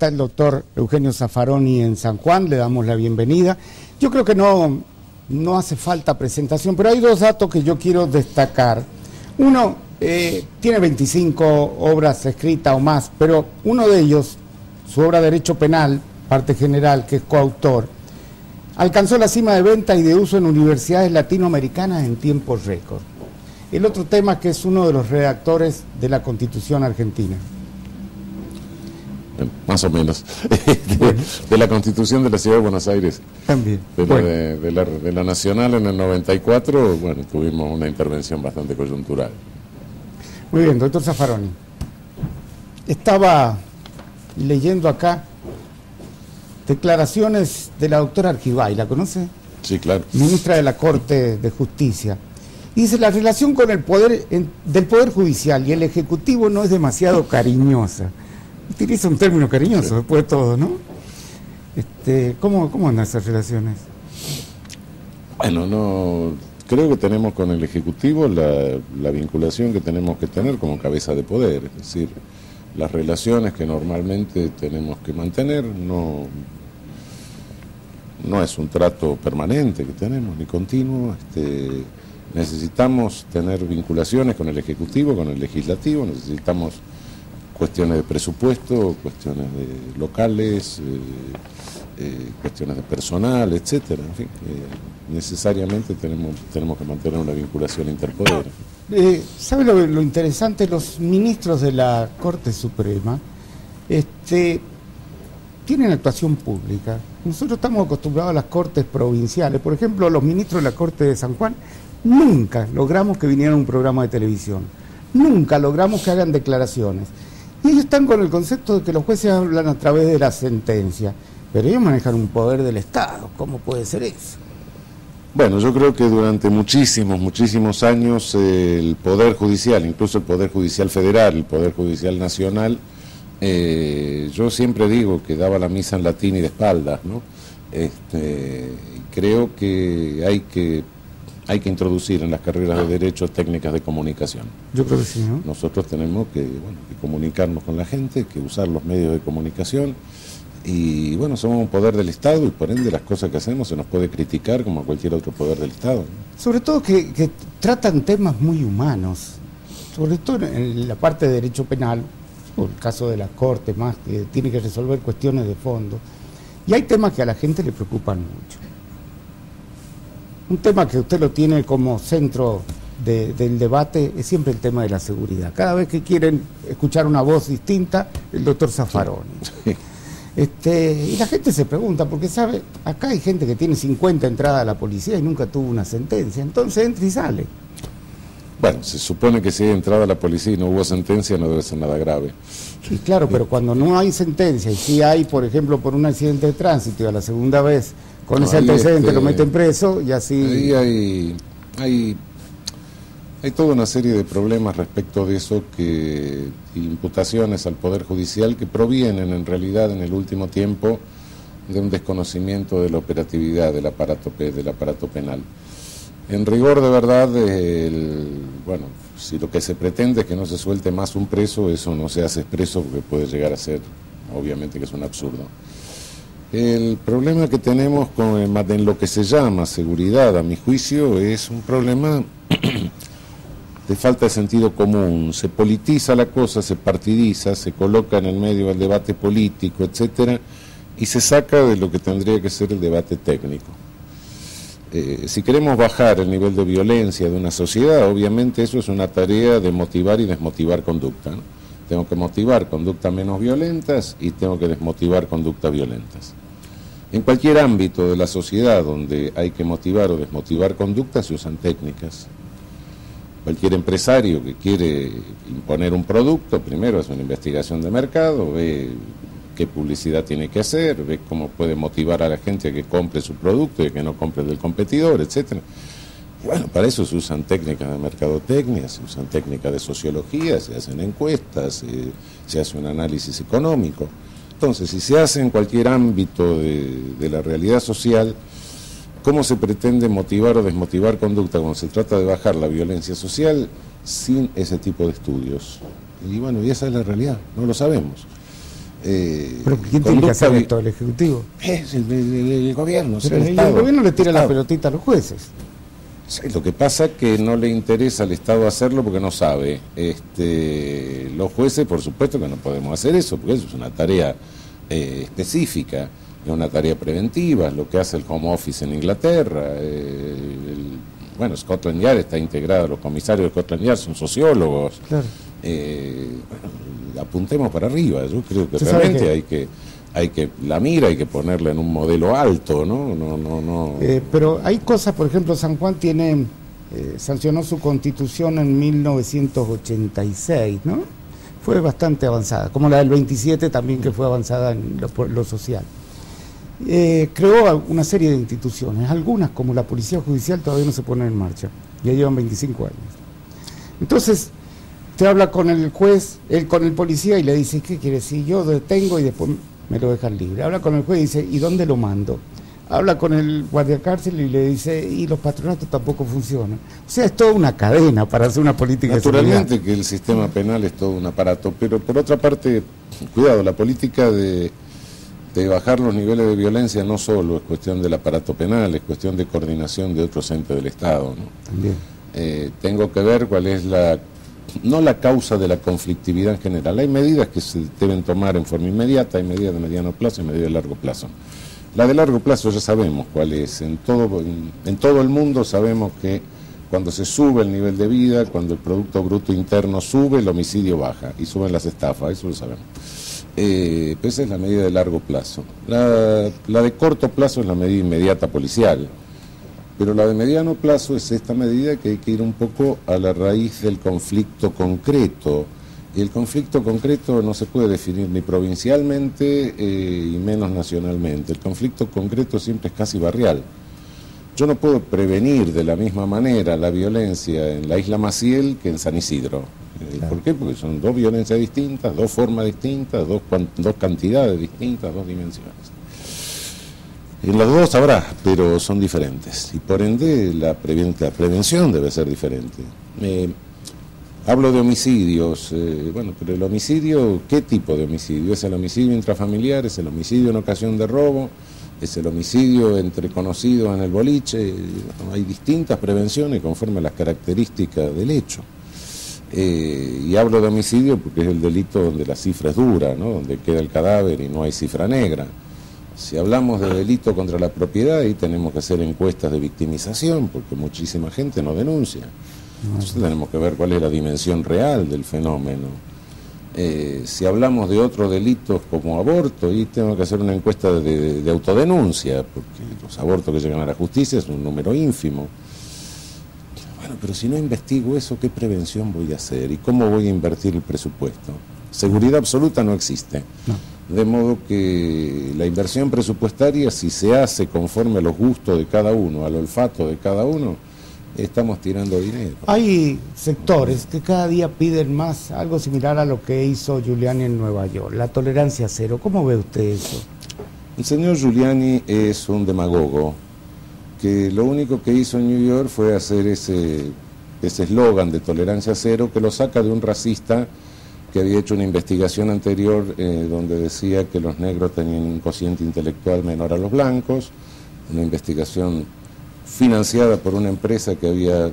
está el doctor Eugenio Zaffaroni en San Juan, le damos la bienvenida. Yo creo que no hace falta presentación, pero hay dos datos que yo quiero destacar. Uno, tiene 25 obras escritas o más, pero uno de ellos, su obra Derecho Penal, parte general, que es coautor, alcanzó la cima de venta y de uso en universidades latinoamericanas en tiempo récord. El otro tema, que es uno de los redactores de la Constitución argentina. Más o menos. De la Constitución de la Ciudad de Buenos Aires. También. De la Nacional en el 94, bueno, tuvimos una intervención bastante coyuntural. Muy bien, doctor Zaffaroni. Estaba leyendo acá declaraciones de la doctora Argibay, ¿la conoce? Sí, claro. Ministra de la Corte de Justicia. Dice, la relación con el poder del Poder Judicial y el Ejecutivo no es demasiado cariñosa. Utiliza un término cariñoso, sí, después de todo, ¿no? ¿Cómo andan esas relaciones? Bueno, no creo que tenemos con el Ejecutivo la vinculación que tenemos que tener como cabeza de poder, es decir, las relaciones que normalmente tenemos que mantener no es un trato permanente que tenemos, ni continuo. Necesitamos tener vinculaciones con el Ejecutivo, con el Legislativo, necesitamos cuestiones de presupuesto, cuestiones de locales, cuestiones de personal, etcétera. En fin, necesariamente tenemos que mantener una vinculación interpoder. ¿Sabe lo interesante? Los ministros de la Corte Suprema tienen actuación pública. Nosotros estamos acostumbrados a las cortes provinciales. Por ejemplo, los ministros de la Corte de San Juan nunca logramos que vinieran a un programa de televisión. Nunca logramos que hagan declaraciones. Y ellos están con el concepto de que los jueces hablan a través de la sentencia. Pero ellos manejan un poder del Estado. ¿Cómo puede ser eso? Bueno, yo creo que durante muchísimos años el Poder Judicial, incluso el Poder Judicial Federal, el Poder Judicial Nacional, yo siempre digo que daba la misa en latín y de espaldas, ¿no? Creo que hay que introducir en las carreras de Derecho técnicas de comunicación. Yo creo que sí, ¿no? Nosotros tenemos que comunicarnos con la gente, que usar los medios de comunicación. Y bueno, somos un poder del Estado y por ende las cosas que hacemos se nos puede criticar como a cualquier otro poder del Estado, ¿no? Sobre todo que tratan temas muy humanos, sobre todo en la parte de derecho penal, o el caso de la Corte más, que tiene que resolver cuestiones de fondo. Y hay temas que a la gente le preocupan mucho. Un tema que usted lo tiene como centro del debate es siempre el tema de la seguridad. Cada vez que quieren escuchar una voz distinta, el doctor Zaffaroni. Sí. Y la gente se pregunta, porque sabe, acá hay gente que tiene 50 entradas a la policía y nunca tuvo una sentencia, entonces entra y sale. Bueno, se supone que si hay entrada a la policía y no hubo sentencia no debe ser nada grave. Y claro, pero cuando no hay sentencia y si hay, por ejemplo, por un accidente de tránsito y a la segunda vez con ese antecedente lo meten preso y así... Ahí hay toda una serie de problemas respecto de eso, imputaciones al Poder Judicial que provienen en realidad en el último tiempo de un desconocimiento de la operatividad del aparato penal. En rigor de verdad, bueno, si lo que se pretende es que no se suelte más un preso, eso no se hace expreso porque puede llegar a ser, obviamente que es un absurdo. El problema que tenemos en lo que se llama seguridad, a mi juicio, es un problema de falta de sentido común. Se politiza la cosa, se partidiza, se coloca en el medio del debate político, etcétera, y se saca de lo que tendría que ser el debate técnico. Si queremos bajar el nivel de violencia de una sociedad, obviamente eso es una tarea de motivar y desmotivar conducta, ¿no? Tengo que motivar conductas menos violentas y tengo que desmotivar conductas violentas. En cualquier ámbito de la sociedad donde hay que motivar o desmotivar conductas se usan técnicas. Cualquier empresario que quiere imponer un producto, primero hace una investigación de mercado, ve qué publicidad tiene que hacer, ve cómo puede motivar a la gente a que compre su producto y a que no compre del competidor, etcétera. Bueno, para eso se usan técnicas de mercadotecnia, se usan técnicas de sociología, se hacen encuestas, se hace un análisis económico. Entonces, si se hace en cualquier ámbito de la realidad social, ¿cómo se pretende motivar o desmotivar conducta cuando se trata de bajar la violencia social sin ese tipo de estudios? Y bueno, y esa es la realidad, no lo sabemos. ¿Pero quién tiene que hacer esto? ¿El Ejecutivo? Es el gobierno. Pero el gobierno le tira la pelotita a los jueces. Sí, lo que pasa es que no le interesa al Estado hacerlo porque no sabe. Los jueces, por supuesto que no podemos hacer eso, porque eso es una tarea específica, es una tarea preventiva, lo que hace el home office en Inglaterra. Bueno, Scotland Yard está integrado, los comisarios de Scotland Yard son sociólogos. Claro. Apuntemos para arriba, yo creo que realmente hay que la mira, hay que ponerla en un modelo alto, ¿no? Pero hay cosas, por ejemplo, San Juan sancionó su constitución en 1986, ¿no? Fue bastante avanzada, como la del 27 también, que fue avanzada en lo social. Creó una serie de instituciones, algunas como la Policía Judicial todavía no se ponen en marcha, ya llevan 25 años. Entonces, te habla con el juez, con el policía y le dice, ¿qué quiere decir? Yo detengo y después me lo dejan libre. Habla con el juez y dice, ¿y dónde lo mando? Habla con el guardia cárcel y le dice, y los patronatos tampoco funcionan. O sea, es toda una cadena para hacer una política de seguridad. Naturalmente que el sistema penal es todo un aparato, pero por otra parte, cuidado, la política de bajar los niveles de violencia no solo es cuestión del aparato penal, es cuestión de coordinación de otros entes del Estado, ¿no? También. Tengo que ver cuál es no la causa de la conflictividad en general. Hay medidas que se deben tomar en forma inmediata, hay medidas de mediano plazo y medidas de largo plazo. La de largo plazo ya sabemos cuál es. En todo el mundo sabemos que cuando se sube el nivel de vida, cuando el Producto Bruto Interno sube, el homicidio baja y suben las estafas, eso lo sabemos. Esa es la medida de largo plazo. La de corto plazo es la medida inmediata policial. Pero la de mediano plazo es esta medida que hay que ir un poco a la raíz del conflicto concreto. Y el conflicto concreto no se puede definir ni provincialmente y menos nacionalmente. El conflicto concreto siempre es casi barrial. Yo no puedo prevenir de la misma manera la violencia en la Isla Maciel que en San Isidro. Claro. ¿Por qué? Porque son dos violencias distintas, dos formas distintas, dos cantidades distintas, dos dimensiones. En los dos habrá, pero son diferentes y por ende la prevención debe ser diferente. Hablo de homicidios, pero el homicidio, ¿qué tipo de homicidio? ¿Es el homicidio intrafamiliar? ¿Es el homicidio en ocasión de robo? ¿Es el homicidio entre conocidos en el boliche? Hay distintas prevenciones conforme a las características del hecho. Y hablo de homicidio porque es el delito donde la cifra es dura, ¿no? Donde queda el cadáver y no hay cifra negra. Si hablamos de delito contra la propiedad, ahí tenemos que hacer encuestas de victimización, porque muchísima gente no denuncia. Entonces tenemos que ver cuál es la dimensión real del fenómeno. Si hablamos de otros delitos como aborto, ahí tenemos que hacer una encuesta de autodenuncia, porque los abortos que llegan a la justicia es un número ínfimo. Bueno, pero si no investigo eso, ¿qué prevención voy a hacer? ¿Y cómo voy a invertir el presupuesto? Seguridad absoluta no existe. No. De modo que la inversión presupuestaria, si se hace conforme a los gustos de cada uno, al olfato de cada uno, estamos tirando dinero. Hay sectores que cada día piden más, algo similar a lo que hizo Giuliani en Nueva York, la tolerancia cero. ¿Cómo ve usted eso? El señor Giuliani es un demagogo, que lo único que hizo en New York fue hacer ese eslogan de tolerancia cero, que lo saca de un racista que había hecho una investigación anterior donde decía que los negros tenían un cociente intelectual menor a los blancos, una investigación financiada por una empresa que había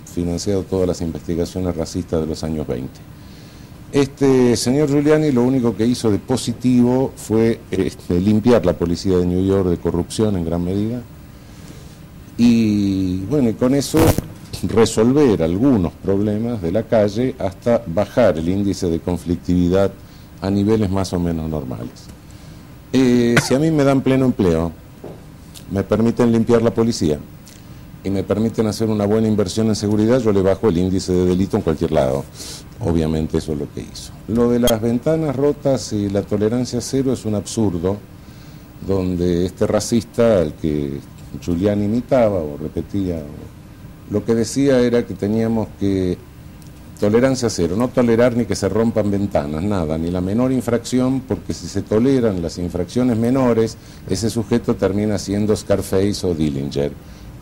financiado todas las investigaciones racistas de los años 20. Este señor Giuliani lo único que hizo de positivo fue limpiar la policía de New York de corrupción en gran medida y bueno, y con eso resolver algunos problemas de la calle hasta bajar el índice de conflictividad a niveles más o menos normales. Si a mí me dan pleno empleo, me permiten limpiar la policía y me permiten hacer una buena inversión en seguridad, yo le bajo el índice de delito en cualquier lado. Obviamente eso es lo que hizo. Lo de las ventanas rotas y la tolerancia cero es un absurdo, donde este racista al que Giuliani imitaba o repetía, lo que decía era que teníamos que tolerancia cero, no tolerar ni que se rompan ventanas, nada, ni la menor infracción, porque si se toleran las infracciones menores, ese sujeto termina siendo Scarface o Dillinger,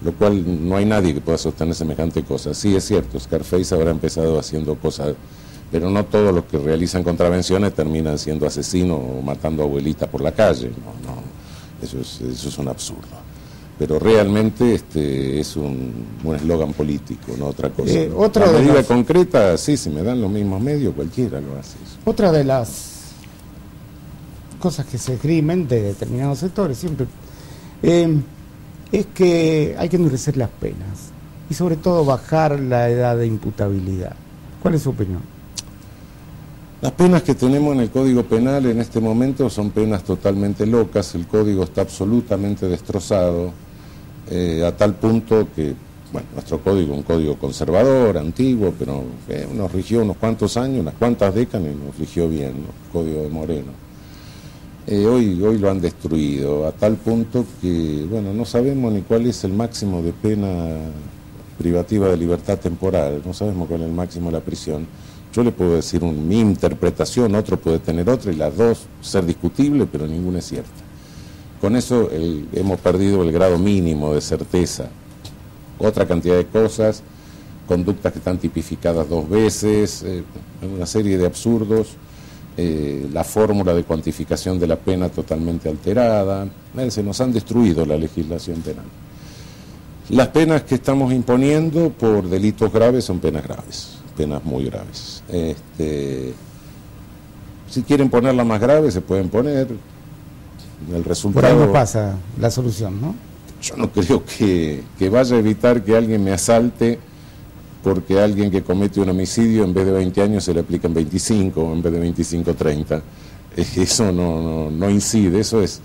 lo cual no hay nadie que pueda sostener semejante cosa. Sí, es cierto, Scarface habrá empezado haciendo cosas pero no todos los que realizan contravenciones terminan siendo asesinos o matando a abuelitas por la calle. Eso es un absurdo. Pero realmente es un eslogan político, no otra cosa. Otra medida concreta, sí, si me dan los mismos medios, cualquiera lo hace. Otra de las cosas que se esgrimen de determinados sectores siempre es que hay que endurecer las penas y sobre todo bajar la edad de imputabilidad. ¿Cuál es su opinión? Las penas que tenemos en el Código Penal en este momento son penas totalmente locas. El código está absolutamente destrozado, a tal punto que, bueno, nuestro código, un código conservador, antiguo, pero nos rigió unos cuantos años, unas cuantas décadas y nos rigió bien, ¿no? El Código de Moreno. Hoy lo han destruido, a tal punto que, bueno, no sabemos ni cuál es el máximo de pena privativa de libertad temporal, no sabemos cuál es el máximo de la prisión. Yo le puedo decir mi interpretación, otro puede tener otra, y las dos ser discutibles, pero ninguna es cierta. Con eso hemos perdido el grado mínimo de certeza. Otra cantidad de cosas, conductas que están tipificadas 2 veces, una serie de absurdos, la fórmula de cuantificación de la pena totalmente alterada. Se nos han destruido la legislación penal. Las penas que estamos imponiendo por delitos graves son penas graves. Penas muy graves. Si quieren ponerla más grave, se pueden poner. El resultado... Por ahí no pasa la solución, ¿no? Yo no creo que vaya a evitar que alguien me asalte porque a alguien que comete un homicidio en vez de 20 años se le aplican 25, o en vez de 25, 30. Eso no incide, eso es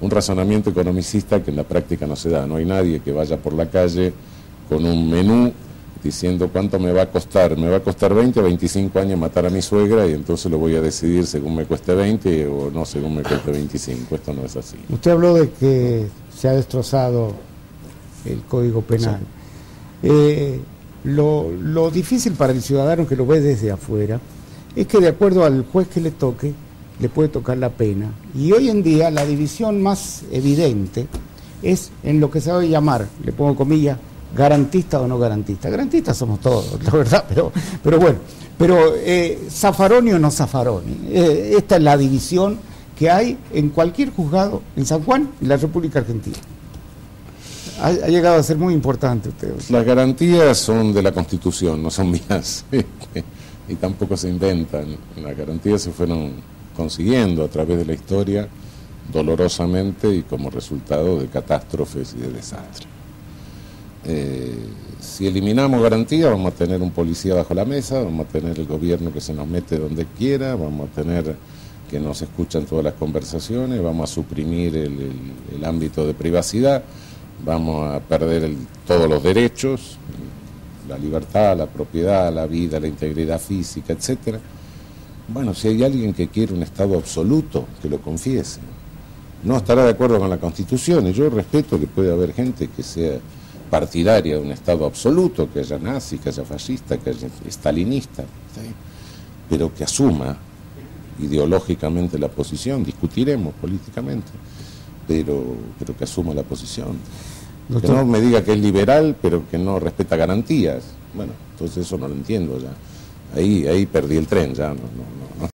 un razonamiento economicista que en la práctica no se da. No hay nadie que vaya por la calle con un menú diciendo cuánto me va a costar 20 o 25 años matar a mi suegra y entonces lo voy a decidir según me cueste 20 o no según me cueste 25. Esto no es así. Usted habló de que se ha destrozado el Código Penal. Sí. Lo difícil para el ciudadano que lo ve desde afuera es que de acuerdo al juez que le toque, le puede tocar la pena. Y hoy en día la división más evidente es en lo que se va a llamar, le pongo comillas, garantista o no garantista. Garantistas somos todos, la verdad, pero bueno. Pero Zaffaroni o no Zaffaroni. Esta es la división que hay en cualquier juzgado en San Juan y la República Argentina. Ha llegado a ser muy importante usted. Las garantías son de la Constitución, no son mías. Y tampoco se inventan. Las garantías se fueron consiguiendo a través de la historia, dolorosamente y como resultado de catástrofes y de desastres. Si eliminamos garantías, vamos a tener un policía bajo la mesa, vamos a tener el gobierno que se nos mete donde quiera, vamos a tener que nos escuchan todas las conversaciones, vamos a suprimir el ámbito de privacidad, vamos a perder todos los derechos, la libertad, la propiedad, la vida, la integridad física, etcétera. Bueno, si hay alguien que quiere un Estado absoluto, que lo confiese. No estará de acuerdo con la Constitución, y yo respeto que puede haber gente que sea partidaria de un Estado absoluto, que haya nazi, que haya fascista, que haya stalinista, ¿sí? Pero que asuma ideológicamente la posición, discutiremos políticamente, pero que asuma la posición. Doctor, que no me diga que es liberal, pero que no respeta garantías. Bueno, entonces eso no lo entiendo ya. Ahí perdí el tren, ya no